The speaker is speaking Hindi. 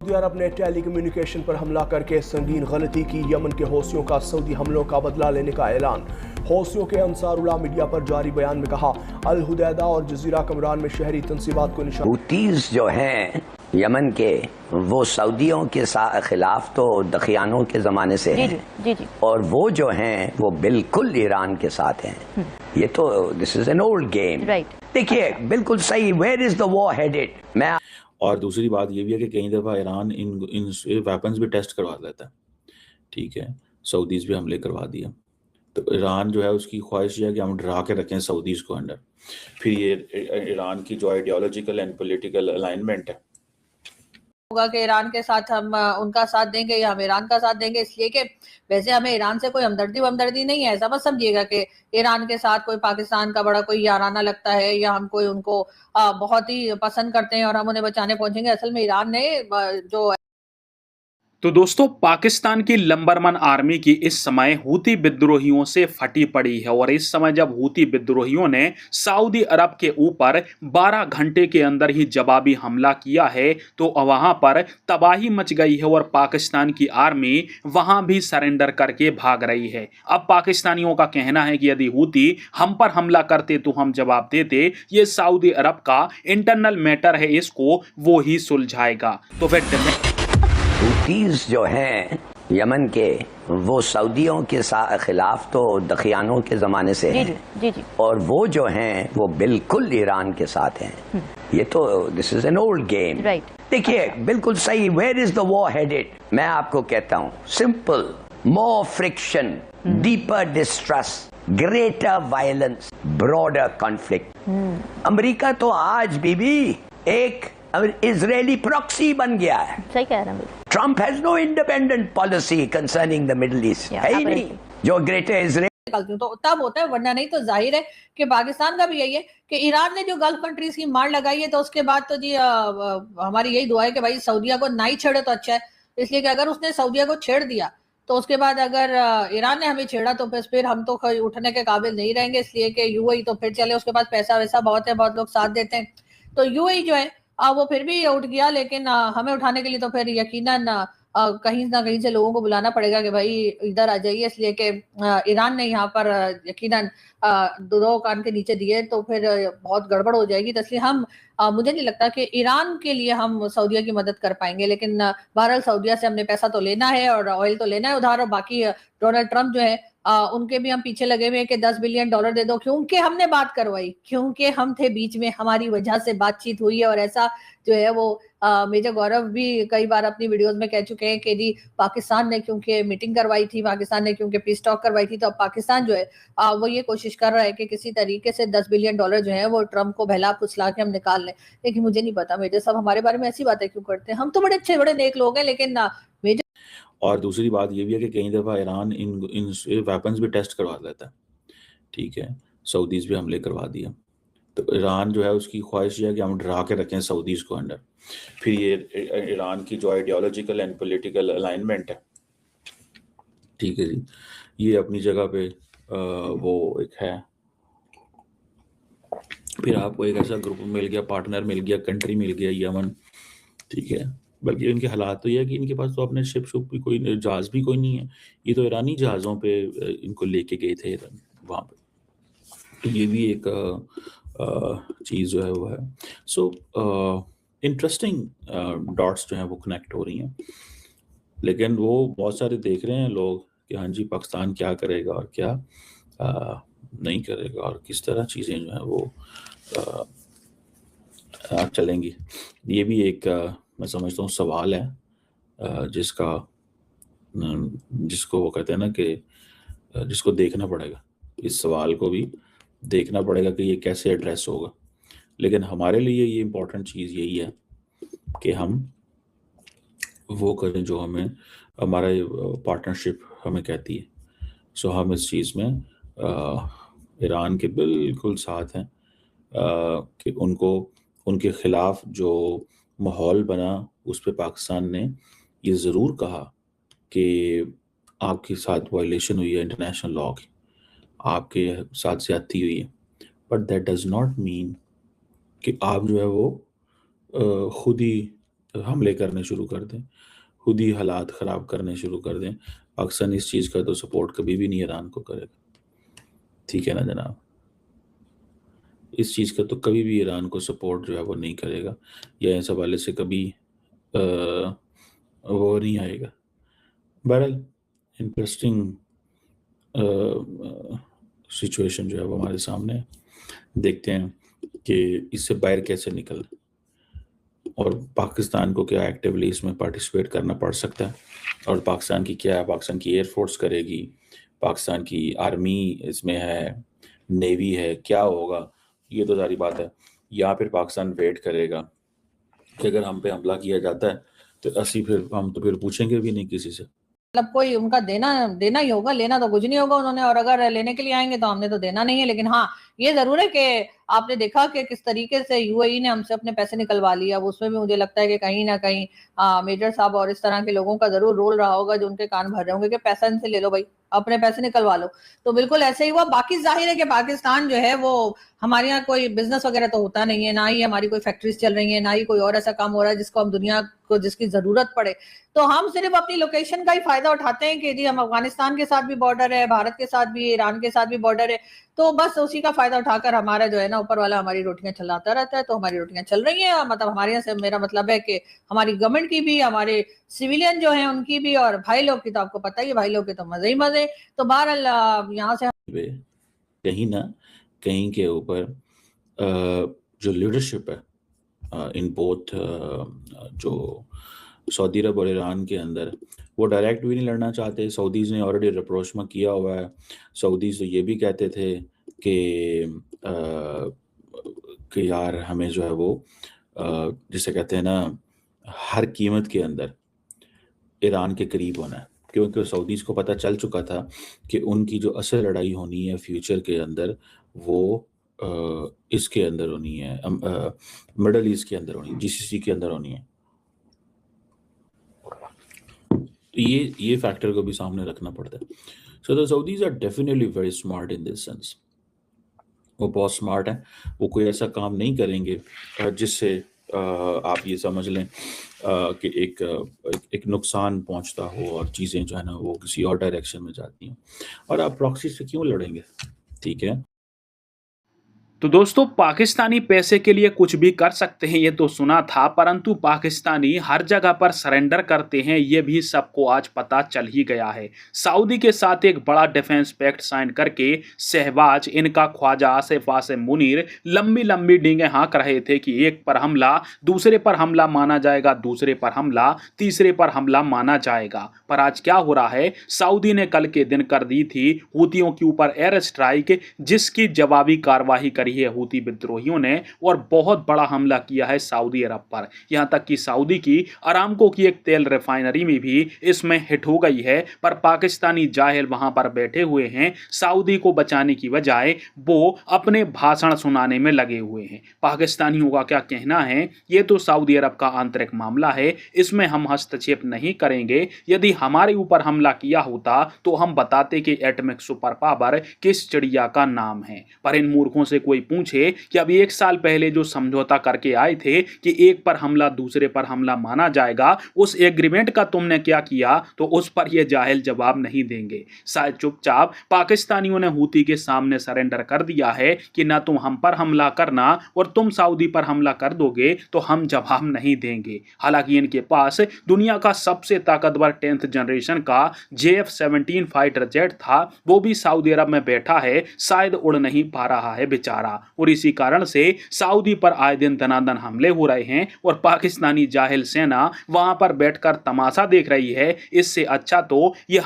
सऊदी अरब ने टेलीकम्युनिकेशन पर हमला करके संगीन गलती की। यमन के हौसियों का सऊदी हमलों का बदला लेने का ऐलान। हौसियों के अंसारुल्लाह मीडिया पर जारी बयान में कहा, अल हुदैदा और जजीरा कमरान में शहरी तंसीबात को निशाना। हूतीज जो हैं यमन के, वो सऊदियों के खिलाफ तो दखियानों के ज़माने से हैं। जी जी। और वो जो हैं वो बिल्कुल ईरान के साथ हैं। ये तो this is an old game. Right. देखिए बिल्कुल सही, where is the war headed. मैं और दूसरी बात ये भी है कि कई दफ़ा ईरान इन वेपन्स भी टेस्ट करवा लेता है। ठीक है, सऊदीज़ भी हमले करवा दिया। तो ईरान जो है उसकी ख्वाहिश है कि हम डरा के रखें सऊदीज़ को अंडर। फिर ये ईरान की जो आइडियोलॉजिकल एंड पॉलिटिकल अलाइनमेंट है होगा कि ईरान के साथ हम उनका साथ देंगे या हम ईरान का साथ देंगे, इसलिए कि वैसे हमें ईरान से कोई हमदर्दी नहीं है। ऐसा मत समझिएगा कि ईरान के साथ कोई पाकिस्तान का बड़ा कोई याराना लगता है या हम कोई उनको बहुत ही पसंद करते हैं और हम उन्हें बचाने पहुंचेंगे। असल में ईरान ने जो तो दोस्तों, पाकिस्तान की नंबर 1 आर्मी की इस समय हूती विद्रोहियों से फटी पड़ी है। और इस समय जब हूती विद्रोहियों ने सऊदी अरब के ऊपर 12 घंटे के अंदर ही जवाबी हमला किया है, तो वहां पर तबाही मच गई है और पाकिस्तान की आर्मी वहां भी सरेंडर करके भाग रही है। अब पाकिस्तानियों का कहना है कि यदि हूती हम पर हमला करते तो हम जवाब देते। ये सऊदी अरब का इंटरनल मैटर है, इसको वो ही सुलझाएगा। तो फिर हूतीज जो हैं यमन के, वो सऊदियों के खिलाफ तो दखियानों के ज़माने से हैं। जी। और वो जो हैं वो बिल्कुल ईरान के साथ हैं। ये तो this is an old game. Right. देखिए बिल्कुल सही, where is the war headed. मैं आपको कहता हूं simple, more friction, deeper distrust, greater violence, broader conflict. America तो आज भी एक इजरायली प्रॉक्सी बन गया है। सही कह रहे हैं। Trump has no independent policy concerning the middle east, है ही नहीं जो ग्रेटर इजराइल। निकलती हूँ तो तब होता है, वरना नहीं। तो जाहिर है कि पाकिस्तान का भी यही है कि ईरान ने जो गल्फ कंट्रीज की मार लगाई है, तो उसके बाद तो जी हमारी यही दुआ है कि भाई सऊदिया को ना ही छेड़े तो अच्छा है। इसलिए कि अगर उसने सऊदिया को छेड़ दिया तो उसके बाद अगर ईरान ने हमें छेड़ा तो फिर हम तो उठने के काबिल नहीं रहेंगे। इसलिए कि यूएई तो फिर चले, उसके पास पैसा वैसा बहुत है, बहुत लोग साथ देते हैं। तो यूएई जो है वो फिर भी उठ गया, लेकिन हमें उठाने के लिए तो फिर यकीनन कहीं ना कहीं से लोगों को बुलाना पड़ेगा कि भाई इधर आ जाइए। इसलिए कि ईरान ने यहाँ पर यकीनन दो कान के नीचे दिए तो फिर बहुत गड़बड़ हो जाएगी। तो इसलिए हम मुझे नहीं लगता कि ईरान के लिए हम सऊदिया की मदद कर पाएंगे। लेकिन बहरहाल सऊदिया से हमने पैसा तो लेना है और ऑयल तो लेना है उधार। और बाकी डोनाल्ड ट्रंप जो है उनके भी हम पीछे लगे हुए हैं कि $10 बिलियन दे दो, क्योंकि हमने बात करवाई, क्योंकि हम थे बीच में, हमारी वजह से बातचीत हुई है। और ऐसा जो है वो मेजर गौरव भी कई बार अपनी वीडियोस में कह चुके हैं कि जी पाकिस्तान ने क्योंकि मीटिंग करवाई थी, पाकिस्तान ने क्योंकि पीस टॉक करवाई थी, तो अब पाकिस्तान जो है वो ये कोशिश कर रहा है कि किसी तरीके से $10 बिलियन जो है वो ट्रंप को बहला फुसला के हम निकाल लें। लेकिन मुझे नहीं पता मेजर साहब हमारे बारे में ऐसी बातें क्यों करते हैं। हम तो बड़े अच्छे बड़े नेक लोग हैं, लेकिन मेजर। और दूसरी बात ये भी है कि कई दफ़ा ईरान इन वेपन्स भी टेस्ट करवा लेता है। ठीक है, सऊदीज़ भी हमले करवा दिया। तो ईरान जो है उसकी ख्वाहिश है कि हम डरा के रखें सऊदीज़ को अंडर। फिर ये ईरान की जो आइडियोलॉजिकल एंड पॉलिटिकल अलाइनमेंट है, ठीक है जी, ये अपनी जगह पे वो एक है। फिर आपको एक ऐसा ग्रुप मिल गया, पार्टनर मिल गया, कंट्री मिल गया यमन। ठीक है, बल्कि इनके हालात तो ये है कि इनके पास तो अपने शिप भी कोई, जहाज़ भी कोई नहीं है। ये तो ईरानी जहाज़ों पे इनको लेके गए थे वहाँ पे। तो ये भी एक चीज़ जो है वो है। सो इंटरेस्टिंग डॉट्स जो हैं वो कनेक्ट हो रही हैं। लेकिन वो बहुत सारे देख रहे हैं लोग कि हाँ जी पाकिस्तान क्या करेगा और क्या नहीं करेगा और किस तरह चीज़ें जो हैं वो चलेंगी। ये भी एक मैं समझता हूँ सवाल है जिसको वो कहते हैं ना कि जिसको देखना पड़ेगा। इस सवाल को भी देखना पड़ेगा कि ये कैसे एड्रेस होगा। लेकिन हमारे लिए ये इम्पोर्टेंट चीज़ यही है कि हम वो करें जो हमें हमारा पार्टनरशिप हमें कहती है। सो हम इस चीज़ में ईरान के बिल्कुल साथ हैं कि उनके ख़िलाफ़ जो माहौल बना उस पे पाकिस्तान ने ये ज़रूर कहा कि आपके साथ वायलेशन हुई है इंटरनेशनल लॉ की, आपके साथ ज़्यादती हुई है, but that does not mean कि आप जो है वो खुद ही हमले करने शुरू कर दें, खुद ही हालात ख़राब करने शुरू कर दें, पाकिस्तान इस चीज़ का तो सपोर्ट कभी भी नहीं ईरान को करेगा, ठीक है ना जनाब? इस चीज़ का तो कभी भी ईरान को सपोर्ट जो है वो नहीं करेगा, या इस हवाले से कभी वो नहीं आएगा। बहरहाल इंटरेस्टिंग सिचुएशन जो है वो हमारे सामने है। देखते हैं कि इससे बाहर कैसे निकल, और पाकिस्तान को क्या एक्टिवली इसमें पार्टिसिपेट करना पड़ सकता है, और पाकिस्तान की क्या है, पाकिस्तान की एयरफोर्स करेगी, पाकिस्तान की आर्मी इसमें है, नेवी है, क्या होगा ये तो सारी बात है। या फिर पाकिस्तान वेट करेगा कि अगर हम पे हमला किया जाता है तो हम तो फिर पूछेंगे भी नहीं किसी से। मतलब कोई उनका देना ही होगा, लेना तो कुछ नहीं होगा उन्होंने, और अगर लेने के लिए आएंगे तो हमने तो देना नहीं है। लेकिन हाँ, ये जरूर है कि आपने देखा कि किस तरीके से यूएई ने हमसे अपने पैसे निकलवा लिए। अब उसमें भी मुझे लगता है कि कहीं ना कहीं मेजर साहब और इस तरह के लोगों का जरूर रोल रहा होगा, जो उनके कान भर रहे होंगे कि पैसा इनसे ले लो भाई, अपने पैसे निकलवा लो। तो बिल्कुल ऐसे ही हुआ। बाकी जाहिर है कि पाकिस्तान जो है वो, हमारे यहाँ कोई बिजनेस वगैरह तो होता नहीं है, ना ही हमारी कोई फैक्ट्रीज चल रही है, ना ही कोई और ऐसा काम हो रहा है जिसको हम दुनिया को जिसकी जरूरत पड़े। तो हम सिर्फ अपनी लोकेशन का ही फायदा उठाते हैं कि जी हम अफगानिस्तान के साथ भी बॉर्डर है, भारत के साथ भी, ईरान के साथ भी बॉर्डर है, तो बस उसी का फायदा उठाकर हमारा जो है ना ऊपर वाला हमारी रोटियां चलाता रहता है। तो हमारी रोटियां चल रही हैं, मतलब हमारे यहाँ से मेरा मतलब है कि हमारी गवर्नमेंट की भी, हमारे सिविलियन जो है उनकी भी, और भाई लोग की तो आपको पता ही है, भाई लोग के तो मजे ही मजे। तो बहरहाल यहाँ से कहीं ना कहीं के ऊपर जो लीडरशिप है इन बोथ जो सऊदी अरब और ईरान के अंदर, वो डायरेक्ट भी नहीं लड़ना चाहते। सऊदीज़ ने ऑलरेडी रिप्रोचमेंट किया हुआ है। सऊदीज़ तो ये भी कहते थे कि यार हमें जो है वो जिसे कहते हैं ना, हर कीमत के अंदर ईरान के करीब होना है, क्योंकि सऊदीज़ को पता चल चुका था कि उनकी जो असल लड़ाई होनी है फ्यूचर के अंदर, वो इसके अंदर होनी है, मिडल ईस्ट के अंदर होनी है, जीसीसी के अंदर होनी है। तो ये फैक्टर को भी सामने रखना पड़ता है। So the Saudis are definitely very smart in this sense. वो बहुत स्मार्ट है। वो कोई ऐसा काम नहीं करेंगे जिससे आप ये समझ लें कि एक नुकसान पहुंचता हो और चीज़ें जो है ना वो किसी और डायरेक्शन में जाती हैं। और आप प्रॉक्सी से क्यों लड़ेंगे, ठीक है? तो दोस्तों, पाकिस्तानी पैसे के लिए कुछ भी कर सकते हैं ये तो सुना था, परंतु पाकिस्तानी हर जगह पर सरेंडर करते हैं ये भी सबको आज पता चल ही गया है। सऊदी के साथ एक बड़ा डिफेंस पैक्ट साइन करके शहबाज, इनका ख्वाजा आसिफ आसिम मुनीर लंबी लंबी डींगे हाँक रहे थे कि एक पर हमला, दूसरे पर हमला माना जाएगा, दूसरे पर हमला, तीसरे पर हमला माना जाएगा। पर आज क्या हो रहा है, सऊदी ने कल के दिन कर दी थी हूतियों के ऊपर एयर स्ट्राइक, जिसकी जवाबी कार्रवाई करी है हूती विद्रोहियों ने, और बहुत बड़ा हमला किया है सऊदी अरब पर। यहां तक कि सऊदी की अरामको की एक तेल रिफाइनरी में भी इसमें हिट हो गई है। पर पाकिस्तानी जाहिल वहां पर बैठे हुए हैं, सऊदी को बचाने की बजाय वो अपने भाषण सुनाने में लगे हुए हैं। पाकिस्तानियों का क्या कहना है, ये तो सऊदी अरब का आंतरिक मामला है, इसमें हम हस्तक्षेप नहीं करेंगे। यदि हमारे ऊपर हमला किया होता तो हम बताते कि एटॉमिक सुपर पावर किस चिड़िया का नाम है। पर इन मूर्खों से कोई पूछे कि अभी 1 साल पहले जो समझौता करके आए थे कि एक पर हमला दूसरे पर हमला माना जाएगा, उस एग्रीमेंट का तुमने क्या किया, तो उस पर यह जाहिल जवाब नहीं देंगे। शायद चुपचाप पाकिस्तानियों ने हूती के सामने सरेंडर कर दिया है कि ना तुम हम पर हमला करना और तुम सऊदी पर हमला कर दोगे तो हम जवाब नहीं देंगे। हालांकि इनके पास दुनिया का सबसे ताकतवर 10th जनरेशन का JF-17 फाइटर जेट था, वो भी सऊदी अरब में बैठा है, शायद उड़ नहीं पा रहा है बेचारा। और इसी कारण से सऊदी पर आए दिन दनादन हमले हो रहे हैं और पाकिस्तानी जाहिल सेना वहां पर बैठकर तमाशा देख रही है। इससे अच्छा तो ये